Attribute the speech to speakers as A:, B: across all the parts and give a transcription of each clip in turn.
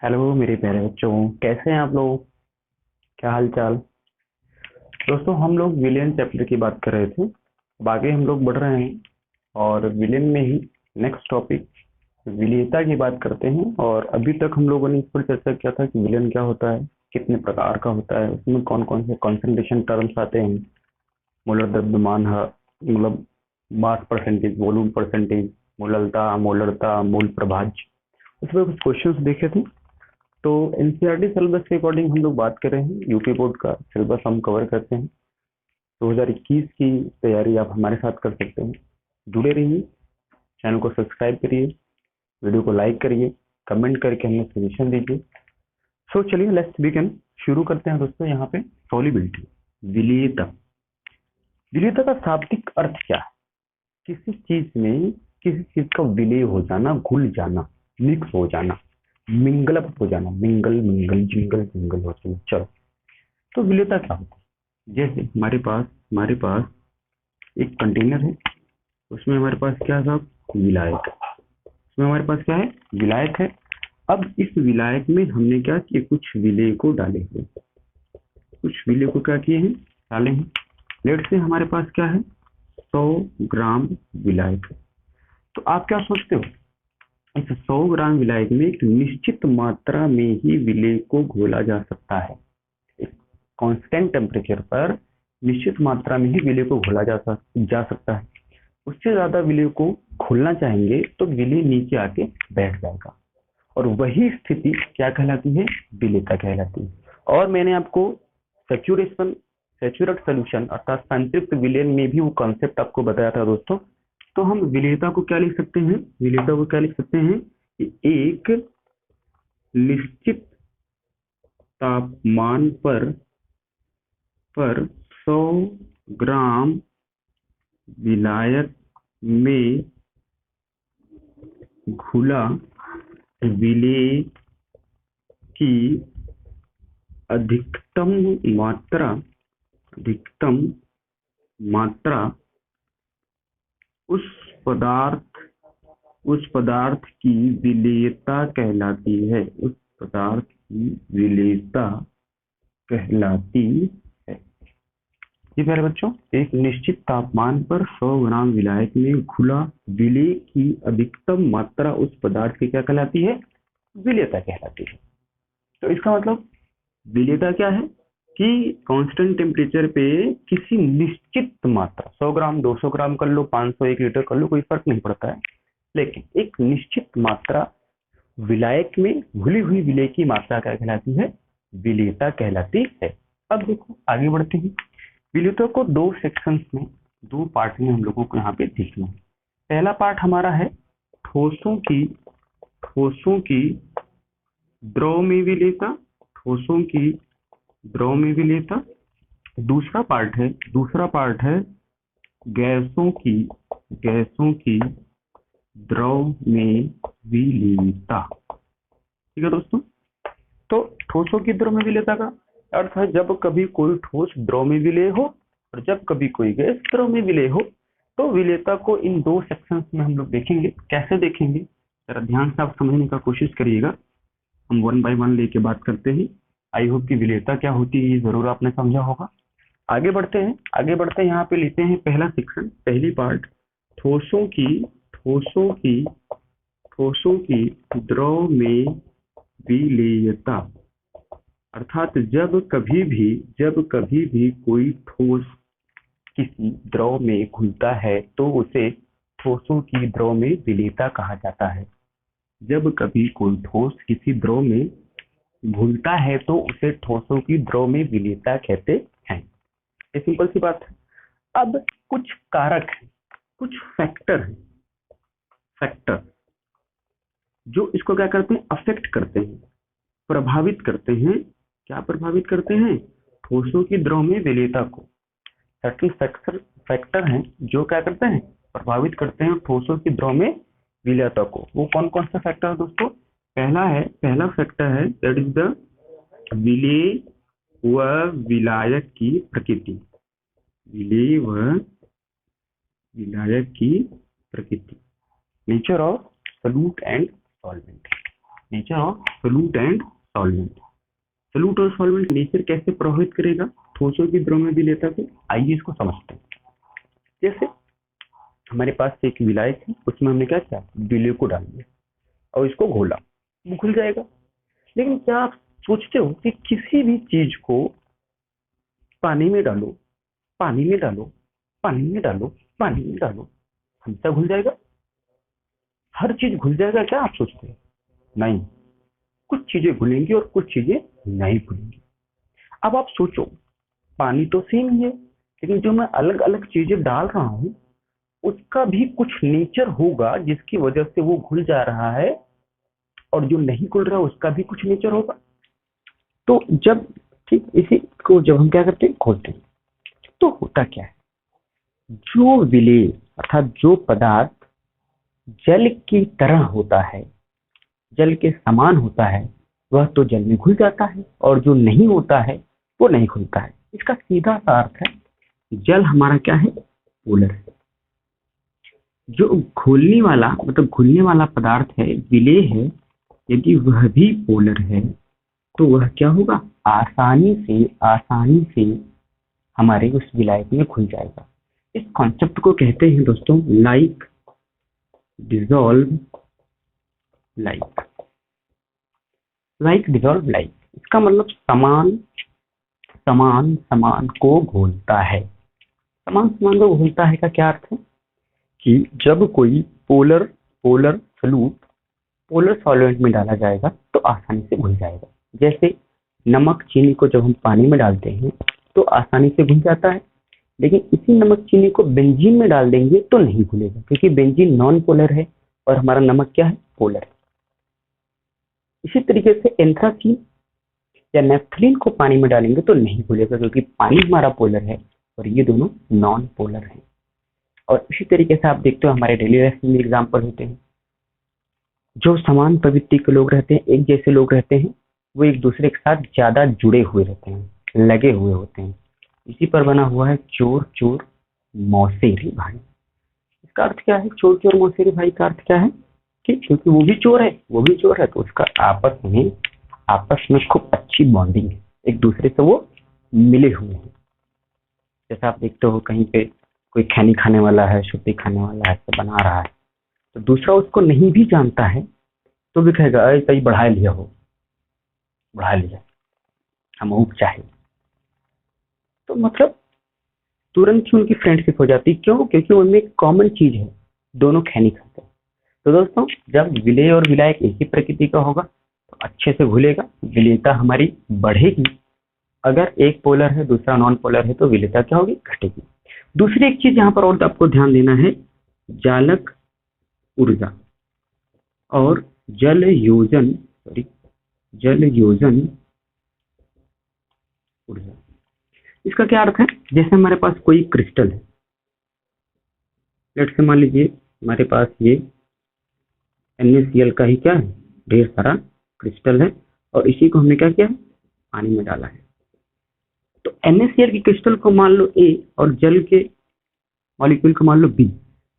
A: Hello मेरे प्यारे बच्चों, कैसे हैं आप लोग? क्या हाल चाल? दोस्तों, हम लोग विलेन चैप्टर की बात कर रहे थे। अब आगे हम लोग बढ़ रहे हैं और विलेन में ही नेक्स्ट टॉपिक विलेयता की बात करते हैं। और अभी तक हम लोगों ने इस पर चर्चा किया था कि विलेन क्या होता है, कितने प्रकार का होता है, उसमें कौन कौन से कॉन्सेंट्रेशन टर्म्स आते हैं, मोलर द्रव्यमान मतलब मास परसेंटेज, वॉल्यूम परसेंटेज, मोललता, मोलरता, मूल प्रभाज्य, उसमें कुछ क्वेश्चंस देखे थे। तो एनसीईआरटी सिलेबस के अकॉर्डिंग हम लोग बात कर रहे हैं, यूपी बोर्ड का सिलेबस हम कवर करते हैं। 2021 की तैयारी आप हमारे साथ कर सकते हैं। जुड़े रहिए, चैनल को सब्सक्राइब करिए, वीडियो को लाइक करिए, कमेंट करके हमें सजेशन दीजिए। सो चलिए लेट्स बिगिन। शुरू करते हैं दोस्तों। यहाँ पे सॉल्युबिलिटी, विलीयता। विलीयता का शाब्दिक अर्थ क्या है? किसी चीज में किसी चीज का विलय हो जाना, घुल जाना, मिक्स हो जाना, मिंगल हो जाना, मिंगल मिंगल जिंगल जिंगल हो जाना। चलो, तो विलेयता क्या होता है? जैसे हमारे पास एक कंटेनर है, उसमें हमारे पास क्या था? विलायक। उसमें हमारे पास क्या है? विलायक है। अब इस विलायक में हमने क्या किया? कुछ विलेय को डाले हुए, कुछ विलेय को क्या किए हैं? डाले हैं। लेट से हमारे पास क्या है? 100 ग्राम विलायक। तो आप क्या सोचते हो? इस 100 ग्राम विलायक में एक निश्चित मात्रा में ही विलेय को घोला जा सकता है। कांस्टेंट टेम्परेचर पर निश्चित मात्रा में ही विलेय को घोला जा सकता है। उससे ज्यादा विलेय को घोलना चाहेंगे तो विलेय नीचे आके बैठ जाएगा, और वही स्थिति क्या कहलाती है? विलेयता कहलाती है। और मैंने आपको सेचुरेशन सेचुरेट सोल्यूशन अर्थात संतृप्त विलयन में भी वो कॉन्सेप्ट आपको बताया था दोस्तों। तो हम विलेयता को क्या लिख सकते हैं? विलेयता को क्या लिख सकते हैं कि एक निश्चित तापमान पर 100 ग्राम विलायक में घुला विलेय की अधिकतम मात्रा उस पदार्थ उस पदार्थ की विलेयता कहलाती है। उस पदार्थ की विलेयता कहलाती है। जी प्यारे बच्चों, एक निश्चित तापमान पर 100 ग्राम विलायक में घुला विलेय की अधिकतम मात्रा उस पदार्थ की क्या कहलाती है? विलेयता कहलाती है। तो इसका मतलब विलेयता क्या है कि कांस्टेंट टेम्परेचर पे किसी निश्चित मात्रा, 100 ग्राम 200 ग्राम कर लो, 500 1 लीटर कर लो, कोई फर्क नहीं पड़ता है, लेकिन एक निश्चित मात्रा विलायक में घुली हुई विलेय की मात्रा क्या कहलाती है? विलेयता कहलाती है। अब देखो आगे बढ़ते हैं। विलेयता को दो सेक्शंस में, दो पार्ट में हम लोगों को यहाँ पे देखना है। पहला पार्ट हमारा है ठोसों की द्रव में विलेयता, ठोसों की द्रव में विलेयता। दूसरा पार्ट है गैसों की द्रव में विलीयता। ठीक है दोस्तों। तो ठोसों की द्रव में विलेयता का अर्थ है जब कभी कोई ठोस द्रव में विलेय हो और जब कभी कोई गैस द्रव में विलेय हो। तो विलेयता को इन दो सेक्शंस में हम लोग देखेंगे। कैसे देखेंगे, जरा ध्यान से आप समझने का कोशिश करिएगा। हम वन बाय वन लेके बात करते हैं। आई होप कि विलेयता क्या होती है ये जरूर आपने समझा होगा। आगे बढ़ते हैं यहाँ पे लेते हैं पहला सेक्शन, पहली पार्ट, ठोसों की ठोसों की ठोसों की द्रव में विलेयता। अर्थात जब कभी भी कोई ठोस किसी द्रव में घुलता है तो उसे ठोसों की द्रव में विलेयता कहा जाता है। जब कभी कोई ठोस किसी द्रव में घुलता है तो उसे ठोसों की द्रव में विलेयता कहते हैं। ये सिंपल सी बात है। अब कुछ कारक हैं, कुछ फैक्टर जो इसको क्या करते हैं? अफेक्ट करते हैं, प्रभावित करते हैं। क्या प्रभावित करते हैं? ठोसों की द्रव में विलेयता को। सर्टेन फैक्टर हैं जो क्या करते हैं? प्रभावित करते हैं ठोसों की द्रव में विलेयता को। वो कौन कौन सा फैक्टर है दोस्तों? पहला फैक्टर है दैट इज द विलेय व विलायक की प्रकृति। विलेय व विलायक की प्रकृति, nature of solute and solvent. Nature of solute and solvent. Solute और सॉल्वेंट नेचर कैसे प्रभावित करेगा ठोसों की द्रव्य विलेयता को, आइए इसको समझते हैं। जैसे हमारे पास एक विलायक है, उसमें हमने क्या किया, विलेय को डाल दिया और इसको घोला, वो घुल जाएगा। लेकिन क्या आप सोचते हो कि किसी भी चीज को पानी में डालो, पानी में डालो, पानी में डालो, पानी में डालो, हमेशा घुल जाएगा? हर चीज घुल जाएगा क्या आप सोचते हैं? नहीं, कुछ चीजें घुलेंगी और कुछ चीजें नहीं घुलेंगी। अब आप सोचो, पानी तो सेम ही है, लेकिन जो मैं अलग अलग चीजें डाल रहा हूँ उसका भी कुछ नेचर होगा जिसकी वजह से वो घुल जा रहा है, और जो नहीं घुल रहा उसका भी कुछ नेचर होगा। तो जब ठीक इसी को जब हम क्या करते हैं, खोलते हैं, तो होता क्या है, जो विलेय अर्थात जो पदार्थ जल की तरह होता है, जल के समान होता है, वह तो जल में घुल जाता है, और जो नहीं होता है वो नहीं घुलता है। इसका सीधा सा अर्थ है, जल हमारा क्या है, पोलर है। जो घुलने वाला मतलब घुलने वाला पदार्थ है, विलेय है, यदि वह भी पोलर है तो वह क्या होगा, आसानी से हमारे उस विलायक में घुल जाएगा। इस कॉन्सेप्ट को कहते हैं दोस्तों like dissolve like. Like dissolve like, इसका मतलब समान समान समान को घोलता है। समान समान को घोलता है का क्या अर्थ है कि जब कोई पोलर सॉल्यूट पोलर सॉल्वेंट में डाला जाएगा तो आसानी से घुल जाएगा। जैसे नमक चीनी को जब हम पानी में डालते हैं तो आसानी से घुल जाता है, लेकिन इसी नमक चीनी को बेंजीन में डाल देंगे तो नहीं घुलेगा, क्योंकि बेंजीन नॉन पोलर है और हमारा नमक क्या है, पोलर है। इसी तरीके से एंथ्रासीन या नेफ्थलीन को पानी में डालेंगे तो नहीं घुलेगा, क्योंकि पानी हमारा पोलर है और ये दोनों नॉन पोलर है। और इसी तरीके से आप देखते हो हमारे डेली लाइफ में एग्जाम्पल होते हैं, जो समान प्रवृत्ति के लोग रहते हैं, एक जैसे लोग रहते हैं, वो एक दूसरे के साथ ज्यादा जुड़े हुए रहते हैं, लगे हुए होते हैं। इसी पर बना हुआ है चोर चोर मौसेरी भाई। इसका अर्थ क्या है, चोर चोर मौसेरी भाई का अर्थ क्या है कि क्योंकि वो भी चोर है, वो भी चोर है, तो उसका आपस में खूब अच्छी बॉन्डिंग है, एक दूसरे से वो मिले हुए हैं। जैसे आप देखते हो कहीं पे कोई खैनी खाने वाला है, छुट्टी खाने वाला है, तो बना रहा है, तो दूसरा उसको नहीं भी जानता है तो भी कहेगा अरे तई बढ़ा लिया, हम ऊप चाहे। तो मतलब तुरंत ही उनकी फ्रेंडशिप हो जाती। क्यों? क्योंकि उनमें एक कॉमन चीज है, दोनों खैनी खाते हैं। तो दोस्तों जब विलेय और विलायक एक ही प्रकृति का होगा तो अच्छे से घुलेगा, विलेयता हमारी बढ़ेगी। अगर एक पोलर है दूसरा नॉन पोलर है तो विलेयता क्या होगी, घटेगी। दूसरी एक चीज यहाँ पर और आपको ध्यान देना है, जालक ऊर्जा और जल योजन ऊर्जा। इसका क्या अर्थ है, जैसे हमारे पास कोई क्रिस्टल है, लेट से मान लीजिए हमारे पास ये NaCl का ही क्या है, ढेर सारा क्रिस्टल है, और इसी को हमने क्या किया, पानी में डाला है। तो NaCl की क्रिस्टल को मान लो A और जल के मॉलिक्यूल को मान लो B,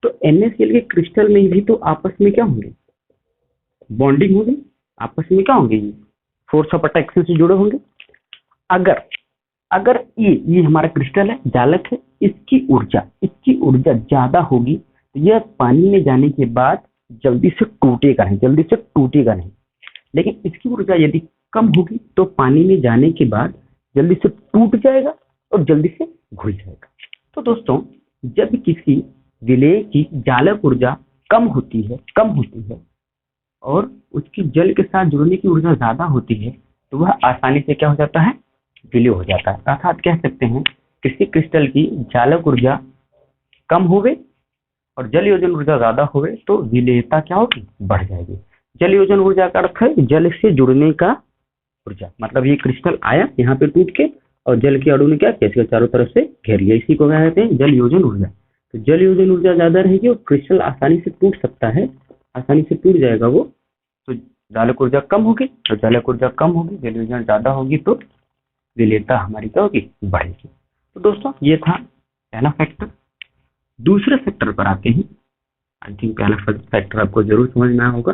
A: तो NaCl के क्रिस्टल में भी तो आपस में क्या होंगे, बॉन्डिंग होगी, आपस में क्या होंगे, ये फोर्स ऑफ अट्रैक्शन से जुड़े होंगे। अगर ये हमारा क्रिस्टल है, जालक है, इसकी ऊर्जा ज्यादा होगी तो यह पानी में जाने के बाद जल्दी से टूटेगा नहीं। लेकिन इसकी ऊर्जा यदि कम होगी तो पानी में जाने के बाद जल्दी से टूट जाएगा और जल्दी से घुल जाएगा। तो दोस्तों जब किसी विलेय की जालक ऊर्जा कम होती है और उसकी जल के साथ जुड़ने की ऊर्जा ज्यादा होती है तो वह आसानी से क्या हो जाता है, विलेय हो जाता है। अर्थात कह सकते हैं किसी क्रिस्टल की जालक ऊर्जा कम होवे और जल योजन ऊर्जा ज्यादा होवे तो विलेयता क्या होगी, बढ़ जाएगी। जल योजन ऊर्जा का अर्थ है जल से जुड़ने का ऊर्जा, मतलब ये क्रिस्टल आया यहाँ पे टूट के और जल के अणु ने क्या किया, इसके चारों तरफ से घेर लिया, इसी को क्या कहते हैं, जल योजन ऊर्जा। तो जल योजन ऊर्जा ज्यादा रहेगी और क्रिस्टल आसानी से टूट सकता है, आसानी से टूट जाएगा वो। तो जालक ऊर्जा कम होगी, जल योजन ज्यादा होगी तो विलेयता हमारी क्या होगी, बढ़ेगी। तो दोस्तों ये था पहला फैक्टर। दूसरे फैक्टर पर आते हैं। आई थिंक पहला फैक्टर आपको जरूर समझ में आया होगा,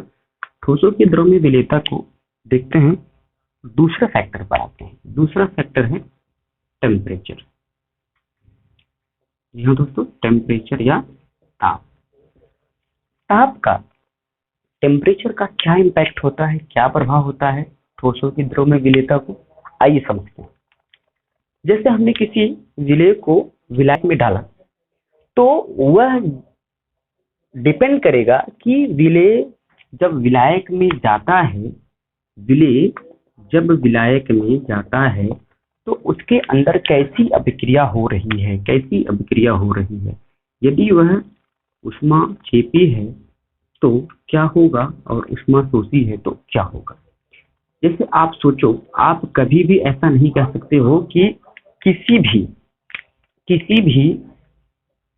A: ठोसों के द्रव में विलेयता को देखते हैं, दूसरे फैक्टर पर आते हैं। दूसरा फैक्टर है टेम्परेचर। यहाँ दोस्तों टेम्परेचर या ताप। ताप का, टेम्परेचर का क्या इम्पैक्ट होता है, क्या प्रभाव होता है ठोसों के द्रव में विलेयता को, आइए समझते हैं। जैसे हमने किसी विलेय को विलायक में डाला तो वह डिपेंड करेगा कि विलेय जब विलायक में जाता है, विलेय जब विलायक में जाता है तो उसके अंदर कैसी अभिक्रिया हो रही है, कैसी अभिक्रिया हो रही है। यदि वह ऊष्माक्षेपी है तो क्या होगा और ऊष्माशोषी है तो क्या होगा। जैसे आप सोचो, आप कभी भी ऐसा नहीं कह सकते हो कि किसी भी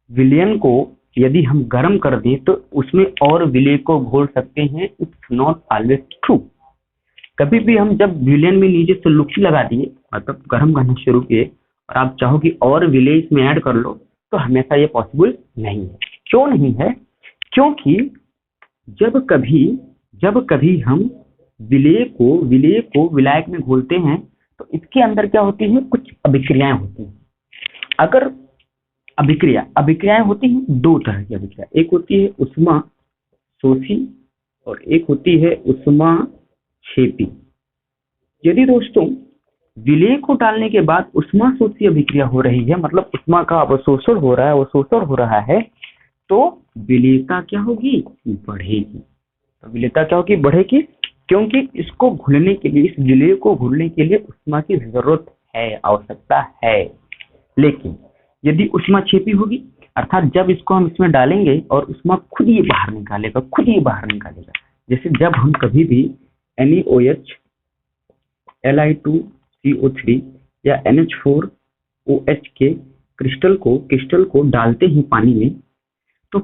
A: विलयन को यदि हम गर्म कर दें तो उसमें और विलेय को घोल सकते हैं। It's not always true. कभी भी हम जब विलयन में नीचे से लुकी लगा दिए, मतलब गर्म करना शुरू किए, और आप चाहो कि और विलेय इसमें ऐड कर लो, तो हमेशा ये पॉसिबल नहीं है। क्यों नहीं है? क्योंकि जब कभी हम विलेय को विलायक में घोलते हैं तो इसके अंदर क्या होती है, कुछ अभिक्रियाएं होती हैं। अगर अभिक्रियाएं होती हैं, दो तरह की अभिक्रिया, एक होती है उष्मा शोषी और एक होती है उष्मा क्षेपी। यदि दोस्तों विलेय को डालने के बाद उष्मा शोषी अभिक्रिया हो रही है, मतलब उष्मा का अवशोषण हो रहा है, तो विलेयता क्या होगी, बढ़ेगी। तो विलेयता क्या होगी, बढ़ेगी, क्योंकि इसको घुलने के लिए, इस विलेय को घुलने के लिए उष्मा की जरूरत है, आवश्यकता है। लेकिन यदि उष्मा क्षेपी होगी, अर्थात जब इसको हम इसमें डालेंगे और उष्मा खुद ही बाहर निकालेगा। जैसे जब हम कभी भी NaOH, Li2CO3 या NH4OH के क्रिस्टल को डालते हैं पानी में, तो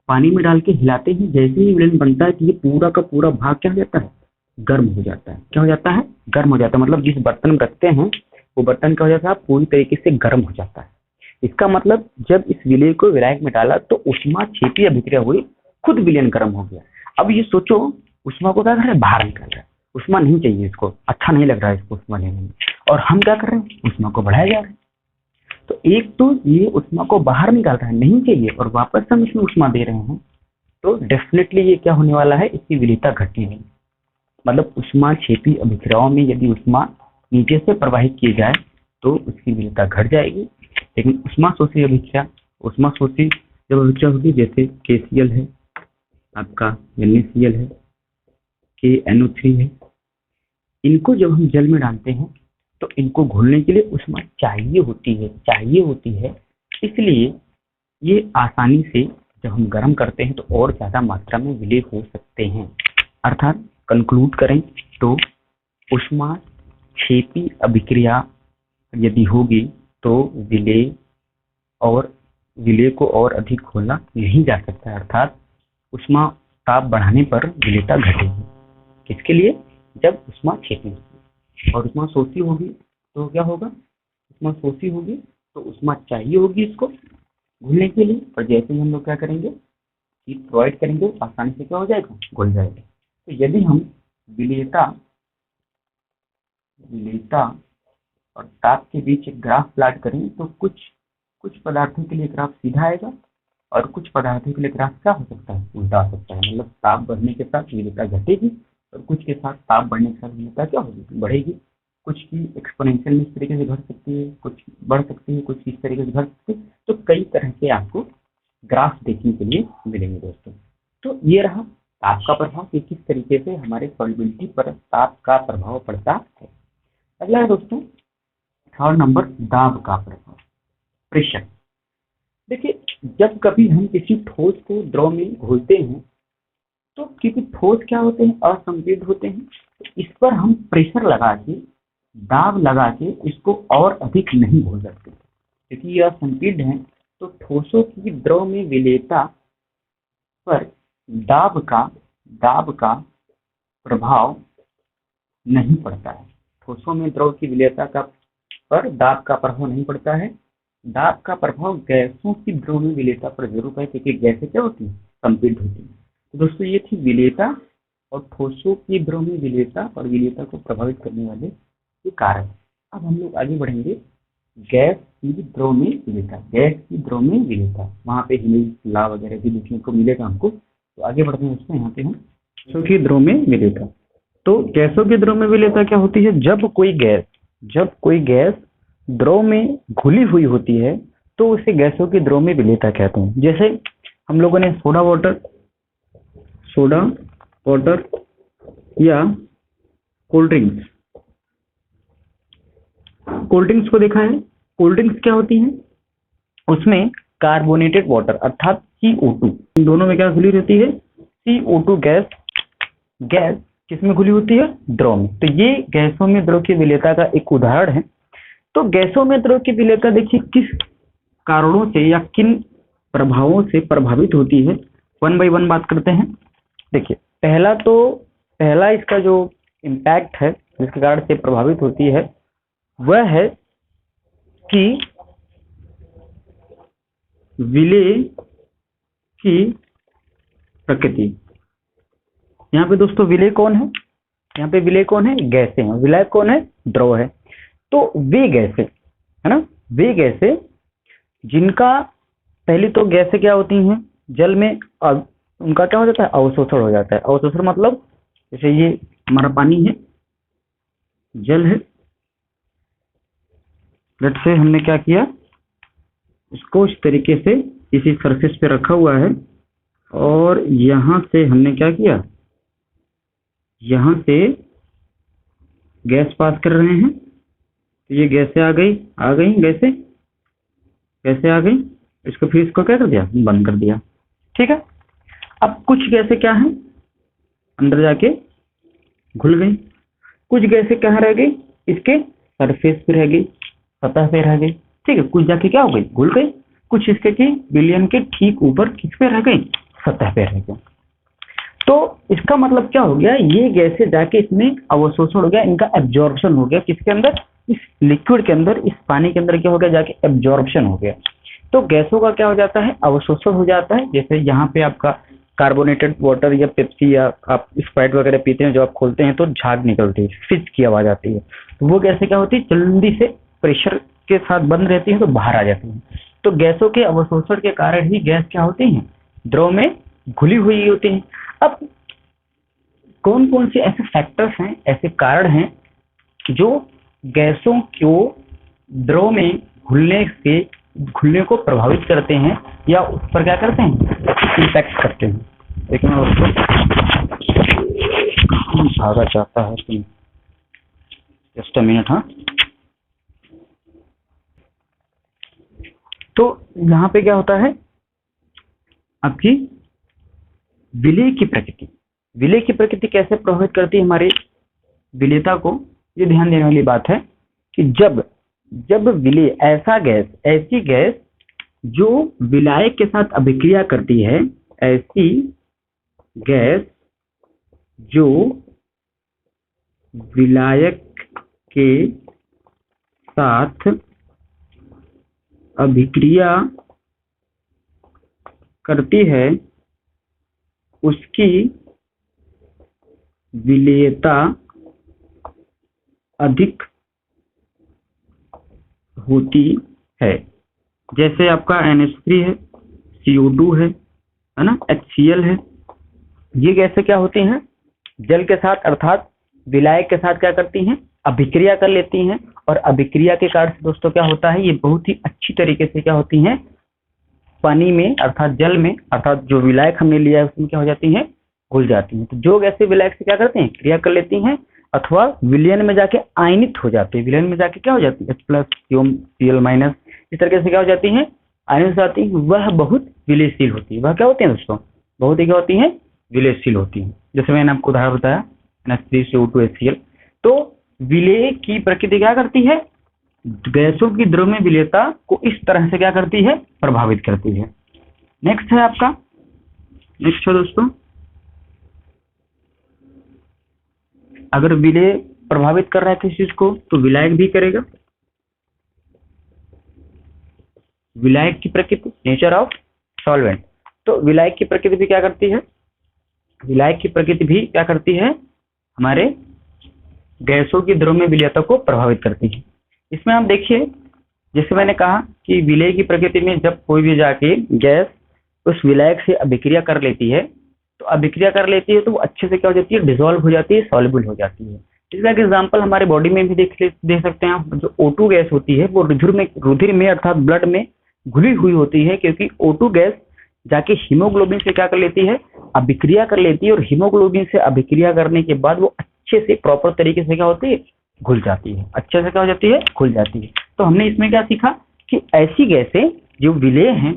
A: पानी में डाल के हिलाते ही जैसे ही विलयन बनता है तो ये पूरा का पूरा भाग क्या हो जाता है, गर्म हो जाता है। क्या हो जाता है, गर्म हो जाता है। मतलब जिस बर्तन में रखते हैं वो बर्तन क्या हो जाता है, पूरी तरीके से गर्म हो जाता है। इसका मतलब जब इस विलेय को विलायक में डाला तो उष्मा क्षेपी अभिक्रिया हुई, खुद विलयन गर्म हो गया। अब ये सोचो, उष्मा को क्या कर रहा है, बाहर निकाल रहा है। उष्मा नहीं चाहिए इसको, अच्छा नहीं लग रहा है इसको उष्मा लेने में, और हम क्या कर रहे हैं, उष्मा को बढ़ाया जा रहा है। तो एक तो ये उष्मा को बाहर निकाल रहा है, नहीं चाहिए, और वापस हम इसमें उष्मा दे रहे हैं, तो डेफिनेटली ये क्या होने वाला है, इसकी विलेयता घटेगी। मतलब उष्मा क्षेपी अभिक्रियाओं में यदि उष्मा नीचे से प्रवाहित की जाए तो उसकी विलेयता घट जाएगी। लेकिन उष्मा शोषी जब अभिक्रिया होगी, जैसे KCl है, आपका NaCl है, KNO3 है, इनको जब हम जल में डालते हैं तो इनको घुलने के लिए उष्मा चाहिए होती है। इसलिए ये आसानी से जब हम गर्म करते हैं तो और ज्यादा मात्रा में विलेय हो सकते हैं। अर्थात कंक्लूड करें तो उष्मा क्षेपी अभिक्रिया यदि होगी तो विलेय को और अधिक घोला नहीं जा सकता। अर्थात उष्मा ताप बढ़ाने पर विलेयता घटेगी। किसके लिए, जब उष्मा क्षेपी होगी। और उष्मा शोषी होगी तो क्या होगा, उष्मा शोषी होगी तो उष्मा चाहिए होगी इसको घुलने के लिए, और जैसे ही हम लोग क्या करेंगे, हीट प्रोवाइड करेंगे, आसानी से क्या हो जाएगा, घुल जाएगा। तो यदि हम विलेयता और ताप के बीच एक ग्राफ प्लॉट करें तो कुछ पदार्थों के लिए ग्राफ सीधा आएगा और कुछ पदार्थों के लिए ग्राफ क्या हो सकता है, उल्टा हो सकता है। मतलब ताप बढ़ने के साथ विलेयता घटेगी और कुछ के साथ ताप बढ़ने के साथ विलेयता क्या होगी, बढ़ेगी। कुछ की एक्सपोनेंशियल में इस तरीके से घट सकती है, कुछ बढ़ सकती है, कुछ इस तरीके से घट सकती है। तो कई तरह के आपको ग्राफ देखने के लिए मिलेंगे दोस्तों। तो ये रहा ताप का प्रभाव कि किस तरीके से हमारे सॉल्युबिलिटी पर ताप का प्रभाव पड़ता है। अगला है दोस्तों थर्ड नंबर, दाब का प्रभाव, प्रेशर। देखिए, जब कभी हम किसी ठोस को द्रव में घोलते हैं तो क्योंकि ठोस क्या होते हैं, असंपीड्य होते हैं, तो इस पर हम प्रेशर लगा के, दाब लगा के इसको और अधिक नहीं घोल सकते। क्योंकि यह असंपीड्य है तो ठोसों की द्रव में विलेयता पर दाब का प्रभाव नहीं पड़ता है। ठोसों में द्रव की विलेयता का पर दाब का प्रभाव नहीं पड़ता है। दाब का प्रभाव गैसों की द्रव में विलेयता पर जरूर है, क्योंकि गैसें क्या होती है, संपीड्य होती है। तो दोस्तों ये थी विलेयता और ठोसों की द्रव्य विलेयता और विलेयता को प्रभावित करने वाले ये कारक। अब हम लोग आगे बढ़ेंगे। गैस की द्रव्य विलेयता, गैस की द्रव्य विलेयता, वहां पे हिमेज ला वगैरह भी देखने को मिलेगा हमको। तो आगे बढ़ते हैं उसमें, यहाँ पे हम गैसों की द्रव्य विलेयता। तो गैसों की द्रव्य विलेयता क्या होती है? जब कोई गैस द्रव में घुली हुई होती है तो उसे गैसों की द्रव्य विलेयता कहते हैं। जैसे हम लोगों ने सोडा वाटर या कोल्ड ड्रिंक्स को देखा है। कोल्ड ड्रिंक्स क्या होती हैं? उसमें कार्बोनेटेड वाटर अर्थात CO2, इन दोनों में क्या घुली रहती है? CO2 गैस किसमें घुली होती है? द्रव में। तो ये गैसों में द्रव की विलेयता का एक उदाहरण है। तो गैसों में द्रव की विलेयता देखिए किस कारणों से या किन प्रभावों से प्रभावित होती है, वन बाय वन बात करते हैं। देखिए, पहला इसका जो इम्पैक्ट है जिसके कारण से प्रभावित होती है वह है कि विलेय की प्रकृति। यहाँ पे दोस्तों विलेय कौन है? यहाँ पे विलेय कौन है? गैसें हैं। विलायक कौन है? द्रव है। तो वे गैसें, है ना, वे गैसें जिनका, पहली तो गैसें क्या होती हैं? जल में उनका क्या हो जाता है? अवशोषण हो जाता है। अवशोषण मतलब जैसे ये हमारा पानी है, जल है, लेट से हमने क्या किया, इसको इस तरीके से इसी सरफेस पे रखा हुआ है और यहां से हमने क्या किया, यहां से गैस पास कर रहे हैं। तो ये गैसें आ गई गैसें आ गई। इसको फिर इसको क्या कर दिया? बंद कर दिया। ठीक है। अब कुछ गैसें क्या हैं? अंदर जाके घुल गई। कुछ गैसें कहाँ रह गई? इसके सरफेस पे रह गई, सतह पे रह गई। ठीक है। कुछ जाके क्या हो गई? घुल गई। कुछ इसके की विलयन के ठीक ऊपर किस पे रह गई? सतह पे रह गई। तो इसका मतलब क्या हो गया? ये गैसें जाके इसमें अवशोषण हो गया, इनका एब्जॉर्प्शन हो गया। किसके अंदर? इस लिक्विड के अंदर, इस पानी के अंदर क्या हो गया? जाके एब्जॉर्प्शन हो गया। तो गैसों का क्या हो जाता है? अवशोषण हो जाता है। जैसे यहाँ पे आपका कार्बोनेटेड वाटर या पेप्सी या आप स्प्राइट वगैरह पीते हैं, जो आप खोलते हैं तो झाग निकलती है, फिज की आवाज आती है। तो वो गैसें क्या होती है? जल्दी से प्रेशर के साथ बंद रहती है तो बाहर आ जाती है। तो गैसों के अवशोषण के कारण ही गैस क्या होती है? द्रव में घुली हुई होती है। अब कौन कौन से ऐसे फैक्टर्स हैं, ऐसे कारण हैं जो गैसों को द्रव में घुलने को प्रभावित करते हैं या उस पर क्या करते हैं? इम्पैक्ट करते हैं। लेकिन उसको भागा चाहता है तुम, जस्ट अ मिनट। हाँ, तो यहाँ पे क्या होता है? आपकी विलेय की प्रकृति कैसे प्रभावित करती है हमारी विलेयता को? ये ध्यान देने वाली बात है कि जब विलेय ऐसी गैस जो विलायक के साथ अभिक्रिया करती है, ऐसी गैस जो विलायक के साथ अभिक्रिया करती है, उसकी विलेयता अधिक होती है। जैसे आपका NH3 है, CO2 है ना, HCl है। ये गैसें क्या होती हैं? जल के साथ अर्थात विलायक के साथ क्या करती हैं? अभिक्रिया कर लेती हैं। और अभिक्रिया के कारण से दोस्तों क्या होता है? ये बहुत ही अच्छी तरीके से क्या होती हैं? पानी में अर्थात जल में, अर्थात जो विलायक हमने लिया है उसमें क्या हो जाती हैं? घुल जाती हैं। तो जो गैसें विलायक से क्या करते हैं? क्रिया कर लेती हैं अथवा विलयन में जाके आयनित हो जाती है। विलयन में जाके क्या हो जाती है? H+, Cl-, इस तरीके से क्या हो जाती है? आयनित हो जाती है। वह बहुत विलयशील होती है। वह क्या होती है दोस्तों? बहुत ही क्या होती है? विलयशील होती है। जैसे मैंने आपको उदाहरण बताया NH3, CO2, HCl। तो विलेय की प्रकृति क्या करती है? गैसों की द्रव्य विलेयता को इस तरह से क्या करती है? प्रभावित करती है। नेक्स्ट है आपका, नेक्स्ट है दोस्तों, अगर विलेय प्रभावित कर रहा है किसी चीज को तो विलायक भी करेगा। विलायक की प्रकृति, नेचर ऑफ सॉल्वेंट। तो विलायक की प्रकृति भी क्या करती है?
B: विलायक की प्रकृति भी क्या करती है, हमारे गैसों की द्रव्य विलेयता को प्रभावित करती है। इसमें आप देखिए, जैसे मैंने कहा कि विलेय की प्रकृति में जब कोई भी जाके गैस उस विलायक से अभिक्रिया कर लेती है, तो अभिक्रिया कर लेती है तो वो अच्छे से क्या हो जाती है, डिसॉल्व हो जाती है, सॉल्युबल हो जाती है। इसका एक एग्जाम्पल हमारे बॉडी में भी देख सकते हैं आप। जो O2 गैस होती है वो रुधिर में अर्थात ब्लड में घुली हुई होती है, क्योंकि O2 गैस जाके हीमोग्लोबिन से क्या कर लेती है, अभिक्रिया कर लेती है, और हीमोग्लोबिन से अभिक्रिया करने के बाद वो अच्छे से प्रॉपर तरीके से क्या होती है, घुल जाती है। अच्छे से क्या हो जाती है, घुल जाती है। तो हमने इसमें क्या सीखा कि ऐसी गैसें जो विलेय हैं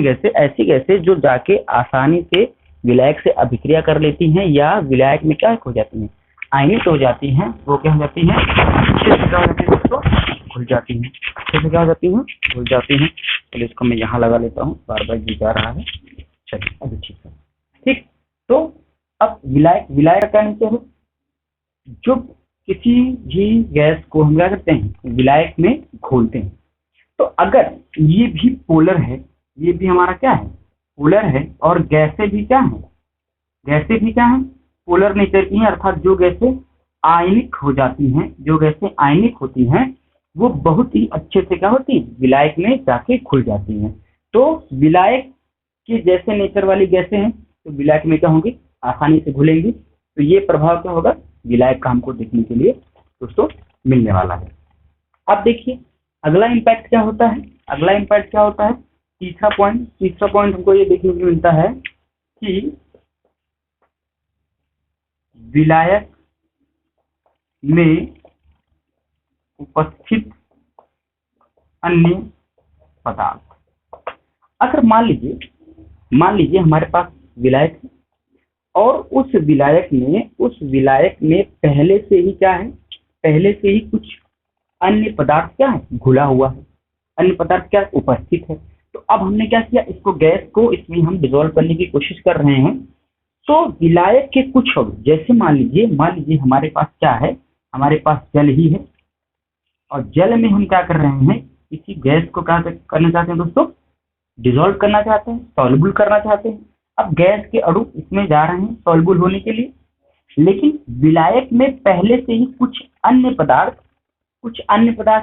B: गैसें, ऐसी गैसें जो जाके आसानी से विलायक से अभिक्रिया कर लेती हैं या विलायक में क्या हो जाती हैं, आयनित हो जाती हैं, वो क्या हो जाती हैं, अच्छे से क्या हो जाती है दोस्तों, घुल जाती हैं। अच्छे से क्या हो जाती हैं, घुल जाती हैं। चलिए इसको मैं यहाँ लगा लेता हूँ, बार बार जी जा रहा है। चलिए अभी ठीक है, ठीक। तो अब विलायक का नीचे है, जो किसी भी गैस को हम क्या करते हैं, विलायक में घोलते हैं। तो अगर ये भी पोलर है, ये भी हमारा क्या है, पोलर है, और गैसें भी क्या है, गैसें भी क्या है, पोलर नेचर की हैं, अर्थात जो गैसें आयनिक हो जाती हैं, जो गैसें आयनिक होती हैं वो बहुत ही अच्छे से क्या होती है, विलायक में जाके घुल जाती हैं। तो विलायक के जैसे नेचर वाली गैसें हैं तो विलायक में क्या होंगी, आसानी से घुलेंगी। तो ये प्रभाव क्या होगा, विलायक का हमको देखने के लिए दोस्तों मिलने वाला है। अब देखिए अगला इम्पैक्ट क्या होता है, अगला इम्पैक्ट क्या होता है, तीसरा पॉइंट हमको ये देखने को मिलता है कि विलायक में उपस्थित अन्य पदार्थ। अगर मान लीजिए हमारे पास विलायक है और उस विलायक में पहले से ही क्या है, पहले से ही कुछ अन्य पदार्थ क्या है, घुला हुआ है, अन्य पदार्थ क्या उपस्थित है। तो अब हमने क्या किया, इसको गैस को इसमें हम डिसॉल्व करने की कोशिश कर रहे हैं। तो विलायक के कुछ अणु, जैसे मान लीजिए हमारे पास क्या है, हमारे पास जल ही है, और जल में हम क्या कर रहे हैं, किसी गैस को क्या करना चाहते हैं दोस्तों, डिसॉल्व करना चाहते हैं, सॉल्युबल करना चाहते हैं। अब गैस के अणु इसमें जा रहे हैं सॉल्युबल होने के लिए, लेकिन विलायक में पहले से ही कुछ अन्य पदार्थ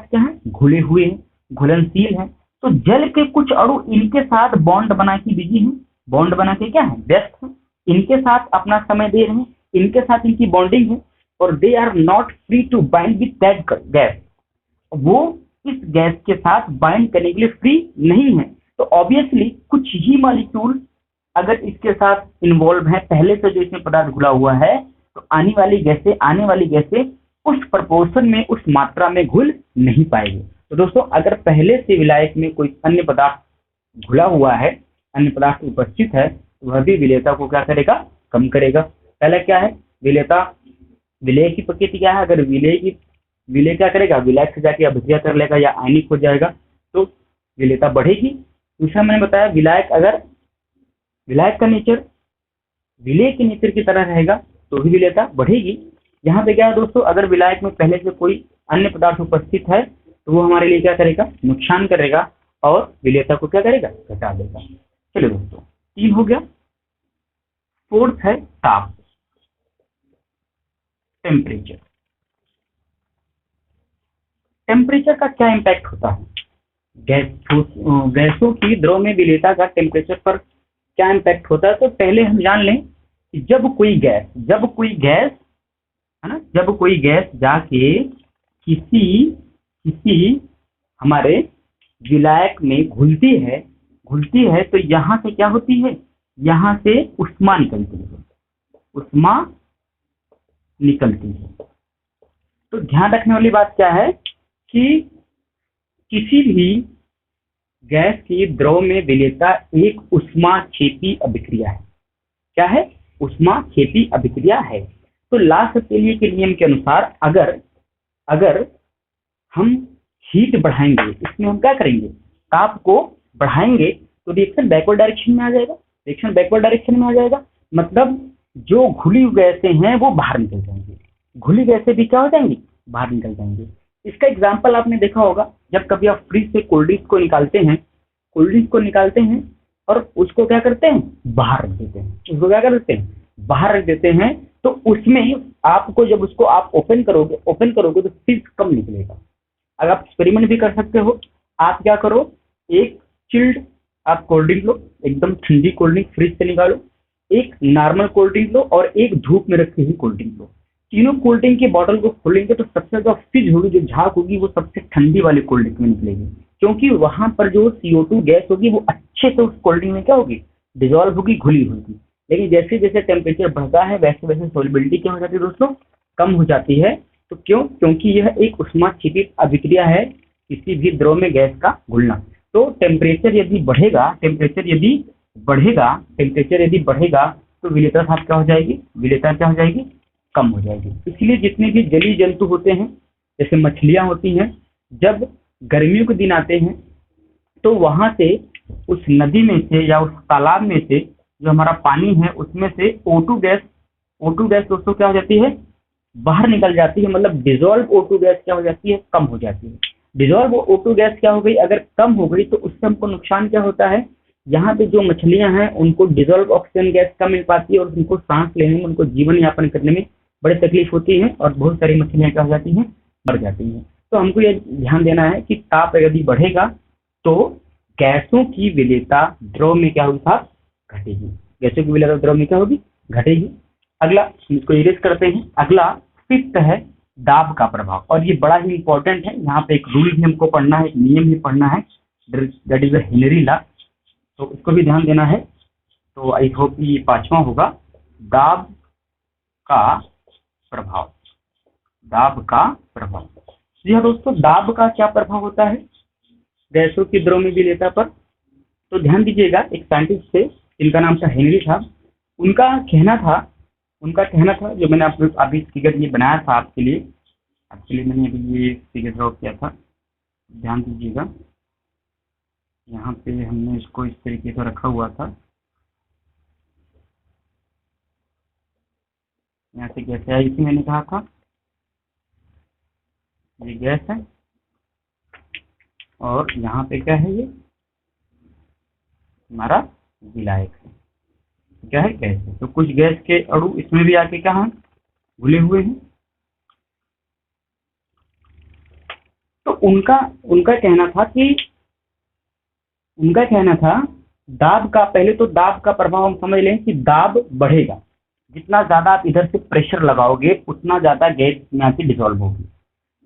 B: क्या है, घुले हुए हैं, घुलनशील हैं। तो जल के कुछ अणु इनके साथ बॉन्ड बना के बिजी हैं, बॉन्ड बना के क्या है, व्यस्त हैं, इनके साथ अपना समय दे रहे हैं, इनके साथ इनकी बॉन्डिंग है, और they are not free to bind with that gas. वो इस गैस के साथ बाइंड करने के लिए फ्री नहीं है। तो ऑब्वियसली कुछ ही मॉलिक्यूल अगर इसके साथ इन्वॉल्व है, पहले से जो इसमें पदार्थ घुला हुआ है, तो आने वाली गैसें उस प्रपोर्शन में, उस मात्रा में घुल नहीं पाएगी। तो दोस्तों अगर पहले से विलायक में कोई अन्य पदार्थ घुला हुआ है, अन्य पदार्थ उपस्थित है, तो वह भी विलेयता को क्या करेगा, कम करेगा। पहला क्या है, विलेय की प्रकृति क्या है, अगर विलेय क्या करेगा, विलायक से जाके अभिक्रिया कर लेगा या आयनिक हो जाएगा तो विलेयता बढ़ेगी। दूसरा मैंने बताया, विलायक का नेचर विलेय के नेचर की तरह रहेगा तो भी विलेयता बढ़ेगी। यहाँ पे क्या है दोस्तों, अगर विलायक में पहले से कोई अन्य पदार्थ उपस्थित है तो वो हमारे लिए क्या करेगा, नुकसान करेगा और विलेयता को क्या करेगा, घटा देगा। चलिए दोस्तों 3 हो गया। फोर्थ है ताप, टेम्परेचर। टेम्परेचर का क्या इम्पैक्ट होता है, गैसों की द्रव में विलेयता का टेम्परेचर पर क्या इम्पैक्ट होता है। तो पहले हम जान लें कि जब कोई गैस है ना, जब कोई गैस जाके किसी हमारे विलायक में घुलती है तो यहाँ से क्या होती है, यहाँ से उष्मा निकलती है। तो ध्यान रखने वाली बात क्या है कि किसी भी गैस की द्रव में विलेयता एक ऊष्माक्षेपी अभिक्रिया है। क्या है, ऊष्माक्षेपी अभिक्रिया है। तो ला सत्तेलिए के नियम के अनुसार अगर हम हीट बढ़ाएंगे, इसमें हम क्या करेंगे, ताप को बढ़ाएंगे तो रिएक्शन बैकवर्ड डायरेक्शन में आ जाएगा। मतलब जो घुली गैसें हैं वो बाहर निकल जाएंगी, घुली गैसें भी क्या हो जाएंगी, बाहर निकल जाएंगे। इसका एग्जाम्पल आपने देखा होगा, जब कभी आप फ्रिज से कोल्ड ड्रिंक को निकालते हैं और उसको क्या करते हैं, बाहर रख देते हैं। उसको क्या करते हैं, बाहर रख देते हैं तो उसमें आपको जब उसको आप ओपन करोगे तो फिज कम निकलेगा। अगर आप एक्सपेरिमेंट भी कर सकते हो, आप क्या करो, एक चिल्ड आप कोल्ड ड्रिंक लो, एकदम ठंडी कोल्ड ड्रिंक फ्रिज से निकालो, एक नॉर्मल कोल्ड ड्रिंक लो और एक धूप में रखी हुई कोल्ड ड्रिंक लो। तीनों कोल्ड ड्रिंक के बॉटल को खोलेंगे तो सबसे जो फिज होगी, जो झाग होगी, वो सबसे ठंडी वाली कोल्ड ड्रिंक में निकलेगी, क्योंकि वहां पर जो CO2 गैस होगी वो अच्छे से उस कोल्ड ड्रिंक में क्या होगी, डिजोल्व होगी, घुली होगी। लेकिन जैसे जैसे टेम्परेचर बढ़ता है वैसे वैसे सोलिबिलिटी क्या हो जाती है दोस्तों, कम हो जाती है। तो क्यों? क्योंकि यह एक ऊष्माक्षेपी अभिक्रिया है, किसी भी द्रव में गैस का घुलना। तो टेम्परेचर यदि बढ़ेगा तो विलेयता साहब क्या हो जाएगी, विलेयता क्या हो जाएगी, कम हो जाएगी। इसलिए जितने भी जलीय जंतु होते हैं, जैसे मछलियां होती हैं, जब गर्मियों के दिन आते हैं तो वहां से उस नदी में से या उस तालाब में से जो हमारा पानी है उसमें से O2 गैस दोस्तों क्या हो जाती है, बाहर निकल जाती है। मतलब डिजोल्व O2 गैस क्या हो जाती है, कम हो जाती है। डिजोल्व O2 गैस क्या हो गई, अगर कम हो गई तो उससे हमको नुकसान क्या होता है, यहाँ पे जो मछलियां हैं उनको डिजोल्व ऑक्सीजन गैस कम मिल पाती है और उनको सांस लेने में, उनको जीवन यापन करने में बड़ी तकलीफ होती है और बहुत सारी मछलियां क्या हो जाती हैं, मर जाती हैं। तो हमको ये ध्यान देना है कि ताप यदि बढ़ेगा तो गैसों की विलेयता द्रव में क्या होगी साहब, घटेगी। गैसों की विलेयता द्रव में क्या होगी, घटेगी। अगला इसको इरेज करते हैं। अगला फिफ्थ है दाब का प्रभाव, और ये बड़ा ही इंपॉर्टेंट है। यहाँ पे एक रूल भी हमको पढ़ना है, एक नियम भी पढ़ना है, दैट इज हेनरी लॉ, तो इसको भी ध्यान देना है। तो आई होप ये 5वां होगा, दाब का प्रभाव। दाब का प्रभाव, जी हाँ दोस्तों, दाब का क्या प्रभाव होता है गैसों की द्रव में विलेयता पर? तो ध्यान दीजिएगा, एक साइंटिस्ट थे जिनका नाम था हेनरी साहब। उनका कहना था जो मैंने अभी फिगर ये बनाया था आपके लिए मैंने अभी ये फिगर ड्रॉ किया था, ध्यान दीजिएगा। यहाँ पे हमने इसको इस तरीके से रखा हुआ था, यहाँ से गैस है, इसी मैंने कहा था ये गैस है और यहाँ पे क्या है, ये हमारा विलायक है, क्या है, गैस है। तो कुछ गैस के अणु इसमें भी आके क्या है, घुले हुए हैं। तो उनका कहना था दाब का, पहले तो दाब का प्रभाव हम समझ लें कि दाब बढ़ेगा, जितना ज्यादा आप इधर से प्रेशर लगाओगे उतना ज्यादा गैस में आके डिजोल्व होगी,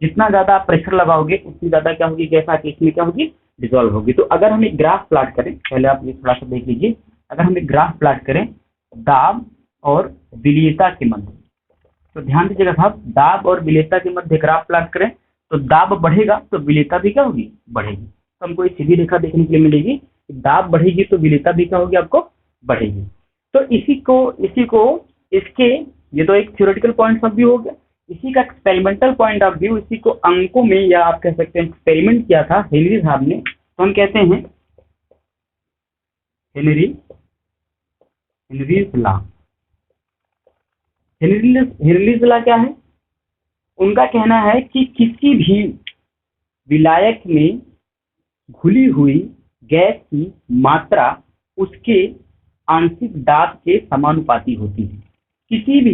B: जितना ज्यादा आप प्रेशर लगाओगे उतनी ज्यादा क्या होगी, गैस आके इसमें क्या होगी, डिजोल्व होगी। तो अगर हम एक ग्राफ प्लॉट करें, पहले आप ये थोड़ा सा देख लीजिए, अगर हम एक ग्राफ प्लॉट करें दाब और विलेयता के मध्य, तो ध्यान दीजिएगा साहब, दाब और विलेयता के मध्य ग्राफ प्लॉट करें तो दाब बढ़ेगा तो विलेयता भी क्या होगी, बढ़ेगी। तो हमको एक सीधी रेखा देखने के लिए मिलेगी, दाब बढ़ेगी तो विलेयता भी क्या होगी, आपको बढ़ेगी। तो इसके ये तो एक थ्योरेटिकल पॉइंट ऑफ व्यू हो गया, इसी का एक्सपेरिमेंटल पॉइंट ऑफ व्यू, इसी को अंकों में या आप कह सकते हैं एक्सपेरिमेंट किया था हेनरी साहब ने। तो हम कहते हैं हेनरीज लॉ क्या है? उनका कहना है कि किसी भी विलायक में घुली हुई गैस की मात्रा उसके आंशिक दाब के समानुपाती होती है। किसी भी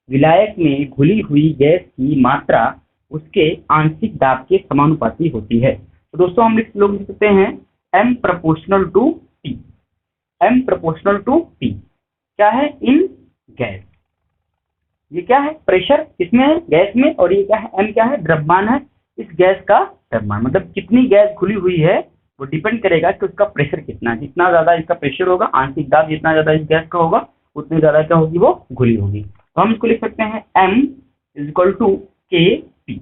B: विलायक में घुली हुई गैस की मात्रा उसके आंशिक दाब के समानुपाती होती है। तो दोस्तों हम लोग लिख सकते हैं M proportional to P। M proportional to P क्या है, इन गैस। ये क्या है, प्रेशर किसमें है, गैस में, और ये क्या है, M क्या है, द्रव्यमान है इस गैस का द्रव्यमान। मतलब कितनी गैस खुली हुई है वो डिपेंड करेगा कि उसका प्रेशर कितना है। जितना ज्यादा इसका प्रेशर होगा, आंशिक दाब जितना ज्यादा इस गैस का होगा, उतनी ज्यादा क्या होगी, वो घुली होगी। तो हम इसको लिख सकते हैं M equal to KP।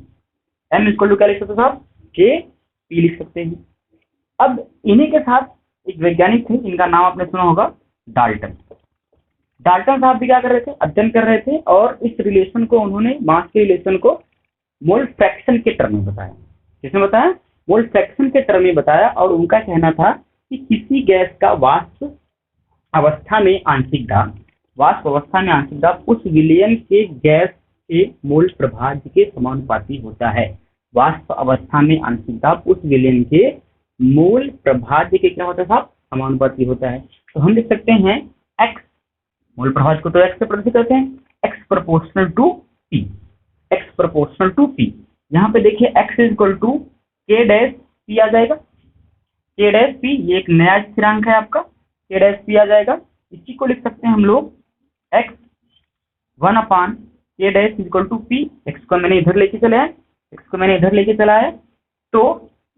B: M equal to क्या लिख सकते हैं साहब, KP लिख सकते हैं। अब इन्हीं के साथ एक वैज्ञानिक थे जिनका नाम आपने सुना होगा, डाल्टन साहब भी क्या कर रहे थे, अध्ययन कर रहे थे, और इस रिलेशन को उन्होंने, मास के रिलेशन को मोल फ्रैक्शन के टर्म में बताया। किसने बताया, मोल फ्रैक्शन के टर्म में बताया। और उनका कहना था कि किसी गैस का वाष्प अवस्था में आंशिक दाब उस विलयन के गैस के मोल प्रभाज्य के समानुपाती होता है। वाष्प अवस्था में आंशिक दाब उस विलयन के मोल प्रभाज्य के क्या होता है साहब, समानुपाती होता है। तो हम लिख सकते हैं X मोल प्रभाव को तो एक्स से प्रदर्शित करते हैं, x proportional to P, x proportional to P. यहाँ पे देखिए x is equal to K dash P आ जाएगा, के डैश पी, ये एक नया स्थिरांक है आपका, के डैश पी आ जाएगा। इसी को लिख सकते हैं हम लोग x 1 K dash is equal to P. X को मैंने इधर लेके चला है, एक्स को मैंने इधर लेके चला है। तो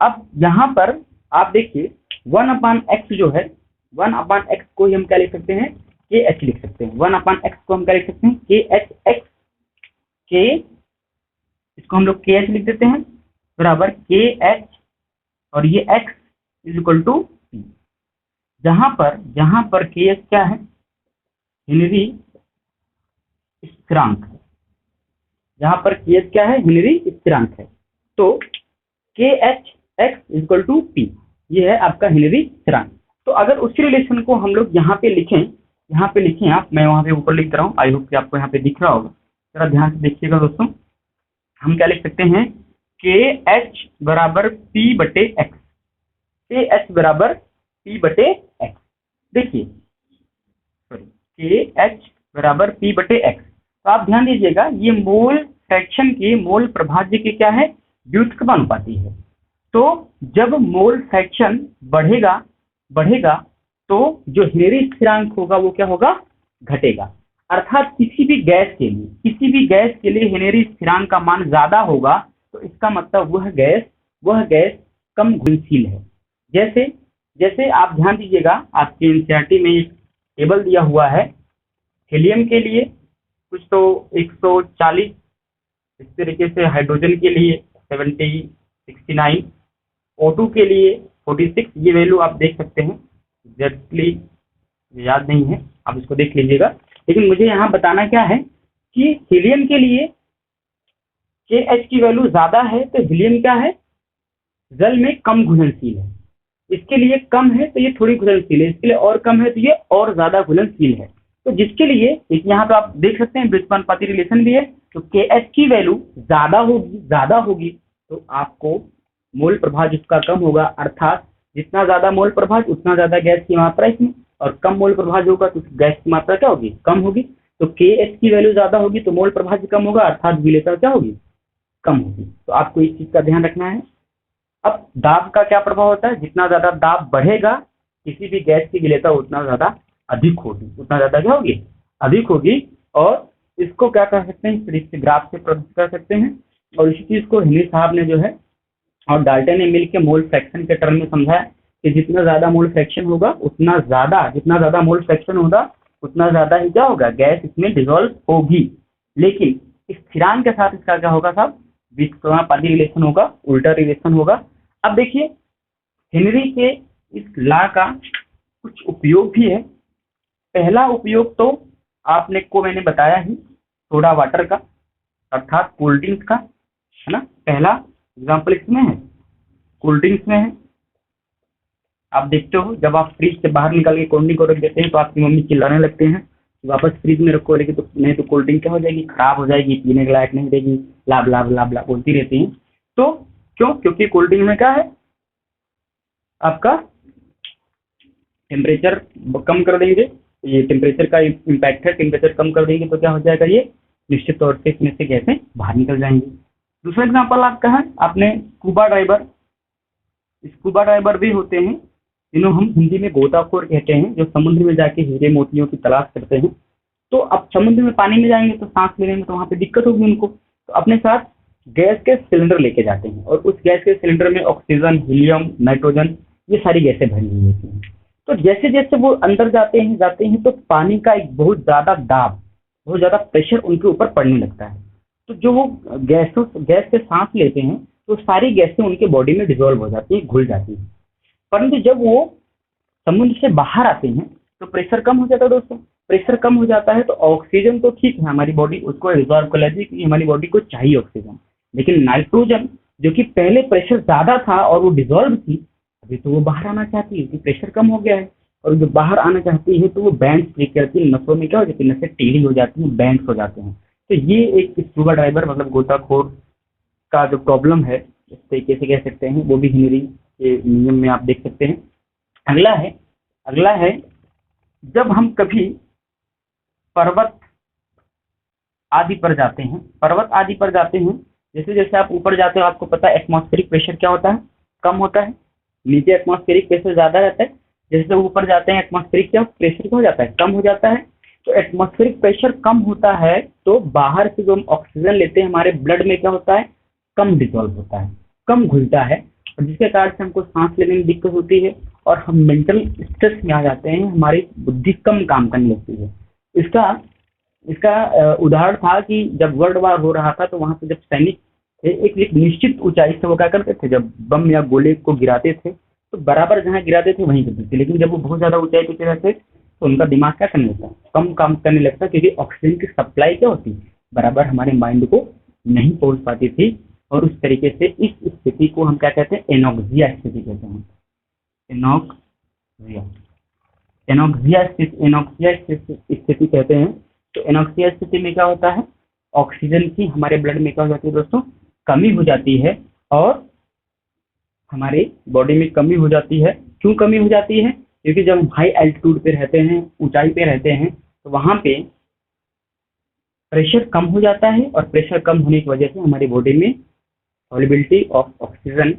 B: अब यहाँ पर आप देखिए 1/x जो है, 1/x को ही हम क्या लिख सकते हैं, के एच लिख सकते हैं। 1/x को हम क्या लिख सकते हैं, के एच एक्स, के, इसको हम लोग के एच लिख देते हैं बराबर के एच, और ये x is equal to P. जहां पर के एच क्या है, हेनरी स्थिरांक, जहां पर के एच क्या है, हेनरी स्थिरांक है। तो K H x is equal to P, ये है आपका हेनरी स्थिरांक। तो अगर उसी रिलेशन को हम लोग यहाँ पे लिखें, यहाँ पे लिखें आप, मैं वहां पे ऊपर लिख रहा हूँ, आई होप कि आपको यहाँ पे दिख रहा होगा, जरा ध्यान से देखिएगा दोस्तों। हम क्या लिख सकते हैं, के एच बराबर पी बटे एक्स, के एच बराबर पी बटे एक्स। देखिए सॉरी, के एच बराबर पी बटे एक्स। तो आप ध्यान दीजिएगा, ये मोल फ्रैक्शन के मोल प्रभाज्य के क्या है, व्युत्क्रमानुपाती है। तो जब मोल फ्रैक्शन बढ़ेगा तो जो हेनरी स्थिरांक होगा वो क्या होगा, घटेगा। अर्थात किसी भी गैस के लिए हेनरी स्थिरांक का मान ज्यादा होगा, तो इसका मतलब वह गैस कम घुलनशील है। जैसे आप ध्यान दीजिएगा, आपके एनसीईआरटी में एक टेबल दिया हुआ है, हीलियम के लिए कुछ तो 140, इस तरीके से हाइड्रोजन के लिए 70, 69, O2 के लिए 46, ये वैल्यू आप देख सकते हैं। एग्जैक्टली याद नहीं है, आप इसको देख लीजिएगा। लेकिन मुझे यहाँ बताना क्या है कि हीलियम के लिए के एच की वैल्यू ज्यादा है, तो हीलियम क्या है, जल में कम घुलनशील है। इसके लिए कम है तो ये थोड़ी घुलनशील है, इसके लिए और कम है तो ये और ज्यादा घुलनशील है। तो जिसके लिए यहाँ पे आप देख सकते हैं व्युत्क्रमानुपाती रिलेशन भी है। तो के एच की वैल्यू ज्यादा होगी तो आपको मोल प्रभाव जिसका कम होगा, अर्थात जितना ज्यादा मोल प्रभाव उतना ज्यादा गैस की मात्रा इसमें, और कम मोल प्रभाव होगा तो गैस की मात्रा क्या होगी, कम होगी। तो के एच की वैल्यू ज्यादा होगी तो मोल प्रभाव कम होगा, अर्थात विलेयता क्या होगी, कम होगी। तो आपको इस चीज का ध्यान रखना है। अब दाब का क्या प्रभाव होता है, जितना ज्यादा दाब बढ़ेगा किसी भी गैस की विलेयता उतना ज्यादा अधिक होगी, उतना ज्यादा क्या होगी, अधिक होगी। और इसको क्या कर सकते हैं, इस ग्राफ से प्रदर्शित कर सकते हैं। और इसी चीज को हेनरी साहब ने जो है और डाल्टन ने मिलकर मोल फ्रैक्शन के टर्म में समझाया कि जितना ज्यादा मोल फ्रैक्शन होगा उतना ज्यादा, जितना ज्यादा मोल फ्रैक्शन होगा उतना ज्यादा ही क्या होगा, गैस इसमें डिसॉल्व होगी। लेकिन स्थिरांक के साथ इसका क्या होगा साहब, व्युत्क्रमानुपाती रिलेशन होगा, उल्टा रिलेशन होगा। अब देखिए हेनरी के इस लॉ का कुछ उपयोग भी है। पहला उपयोग तो आपने को मैंने बताया ही, सोडा वाटर का, अर्थात कोल्ड ड्रिंक्स का, है ना। पहला एग्जाम्पल इसमें है, कोल्ड ड्रिंक्स में है। आप देखते हो जब आप फ्रिज से बाहर निकाल के कोल्ड ड्रिंक को रख देते हैं तो आपकी मम्मी चिल्लाने लगते हैं वापस फ्रिज में रखो, लेकिन तो नहीं तो कोल्ड ड्रिंक क्या हो जाएगी, खराब हो जाएगी, पीने के लायक नहीं रहेगी, लाभ लाभ लाभ लाभ बोलती रहती हैं। तो क्यों, क्योंकि कोल्ड ड्रिंक में क्या है, आपका टेम्परेचर कम कर देंगे, ये टेम्परेचर का इम्पैक्ट है, टेम्परेचर कम कर देंगे तो क्या हो जाएगा, ये निश्चित तौर से इसमें से गैसें बाहर निकल जाएंगी। दूसरा एग्जाम्पल आपका है, आपने स्कूबा ड्राइवर भी होते हैं, जिन्हों हम हिंदी में गोताखोर कहते हैं, जो समुद्र में जाके हीरे मोतियों की तलाश करते हैं। तो अब समुद्र में पानी में जाएंगे तो सांस लेने में तो वहां पे दिक्कत होगी उनको, तो अपने साथ गैस के सिलेंडर लेके जाते हैं, और उस गैस के सिलेंडर में ऑक्सीजन, हीलियम, नाइट्रोजन, ये सारी गैसें भरी हुई होती हैं। तो जैसे जैसे वो अंदर जाते हैं तो पानी का एक बहुत ज्यादा दाब, बहुत ज्यादा प्रेशर उनके ऊपर पड़ने लगता है। तो जो वो गैस से सांस लेते हैं तो सारी गैसें उनके बॉडी में डिसॉल्व हो जाती है, घुल जाती है। परंतु जब वो समुद्र से बाहर आते हैं तो प्रेशर कम हो जाता है दोस्तों। प्रेशर कम हो जाता है तो ऑक्सीजन तो ठीक है, हमारी बॉडी उसको रिजॉल्व कर लेती है क्योंकि हमारी बॉडी को चाहिए ऑक्सीजन, लेकिन नाइट्रोजन जो कि पहले प्रेशर ज्यादा था और वो डिसॉल्व थी, अभी तो वो बाहर आना चाहती है क्योंकि प्रेशर कम हो गया है, और जो बाहर आना चाहती है तो वो बैंड ब्रेक करती है, नसों में क्या हो जाती है, नसें टेढ़ी हो जाती हैं, बैंड्स हो जाते हैं। तो ये एक स्कूबा ड्राइवर मतलब गोताखोर का जो प्रॉब्लम है, इस तरीके से कह सकते हैं, वो भी हेनरी के नियम में आप देख सकते हैं। अगला है जब हम कभी पर्वत आदि पर जाते हैं, पर्वत आदि पर जाते हैं, जैसे जैसे आप ऊपर जाते हो आपको पता है एटमॉस्फेरिक प्रेशर क्या होता है, कम होता है। नीचे एटमॉस्फेरिक प्रेशर ज्यादा रहता है, जैसे ऊपर जाते हैं एटमॉस्फेरिक क्या प्रेशर क्या हो जाता है, कम हो जाता है। तो एटमॉस्फेरिक प्रेशर कम होता है तो बाहर से जो हम ऑक्सीजन लेते हैं हमारे ब्लड में क्या होता है, कम डिजोल्व होता है, कम घुलता है, और जिसके कारण से हमको सांस लेने में दिक्कत होती है और हम मेंटल स्ट्रेस में आ जाते हैं, हमारी बुद्धि कम काम करने लगती है। इसका इसका उदाहरण था कि जब वर्ल्ड वार हो रहा था तो वहां पे जब सैनिक थे एक निश्चित ऊंचाई से वो क्या करते थे, जब बम या गोले को गिराते थे तो बराबर जहाँ गिराते थे वहीं करते थे, लेकिन जब वो बहुत ज्यादा ऊंचाई पे रहते तो उनका दिमाग क्या करने लगता, कम काम करने लगता, क्योंकि ऑक्सीजन की सप्लाई क्या होती बराबर हमारे माइंड को नहीं पहुंच पाती थी। और उस तरीके से इस स्थिति को हम क्या कहते हैं, एनोक्सिया स्थिति कहते हैं। एनोक्सिया एनोक्सिया स्थिति कहते हैं। तो एनोक्सिया स्थिति में क्या होता है, ऑक्सीजन की हमारे ब्लड में क्या हो जाती है दोस्तों, कमी हो जाती है, और हमारे बॉडी में कमी हो जाती है। क्यों कमी हो जाती है, क्योंकि जब हम हाई एल्टीट्यूड पे रहते हैं, ऊंचाई पे रहते हैं, तो वहां पे प्रेशर कम हो जाता है, और प्रेशर कम होने की वजह से हमारी बॉडी में सॉल्युबिलिटी ऑफ ऑक्सीजन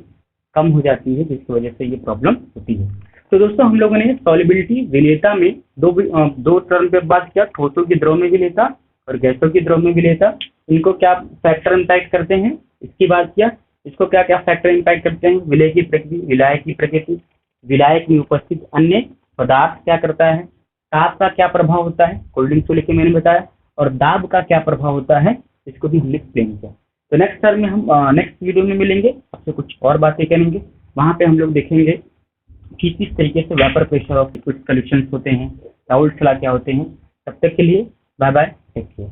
B: कम हो जाती है, जिसकी वजह से ये प्रॉब्लम होती है। तो दोस्तों हम लोगों ने सॉल्युबिलिटी विलेयता में दो टर्म पे बात किया, ठोसों की द्रव में विलेयता और गैसों की द्रव में विलेयता। इनको क्या फैक्टर इम्पैक्ट करते हैं इसकी बात किया। इसको क्या क्या फैक्टर इम्पैक्ट करते हैं, विलय की प्रकृति, विलायक की प्रकृति, विलायक में उपस्थित अन्य पदार्थ क्या करता है, ताप का क्या प्रभाव होता है, कोल्ड ड्रिंक्स को लेकर मैंने बताया, और दाब का क्या प्रभाव होता है, इसको भी हमने एक्सप्लेन किया। तो नेक्स्ट टर्म में हम नेक्स्ट वीडियो में मिलेंगे, आपसे कुछ और बातें करेंगे। वहां पे हम लोग देखेंगे कि किस तरीके से vapour pressure of liquid solutions होते हैं, राउल्ट लॉ क्या होते हैं। तब तक के लिए बाय बाय, टेक केयर।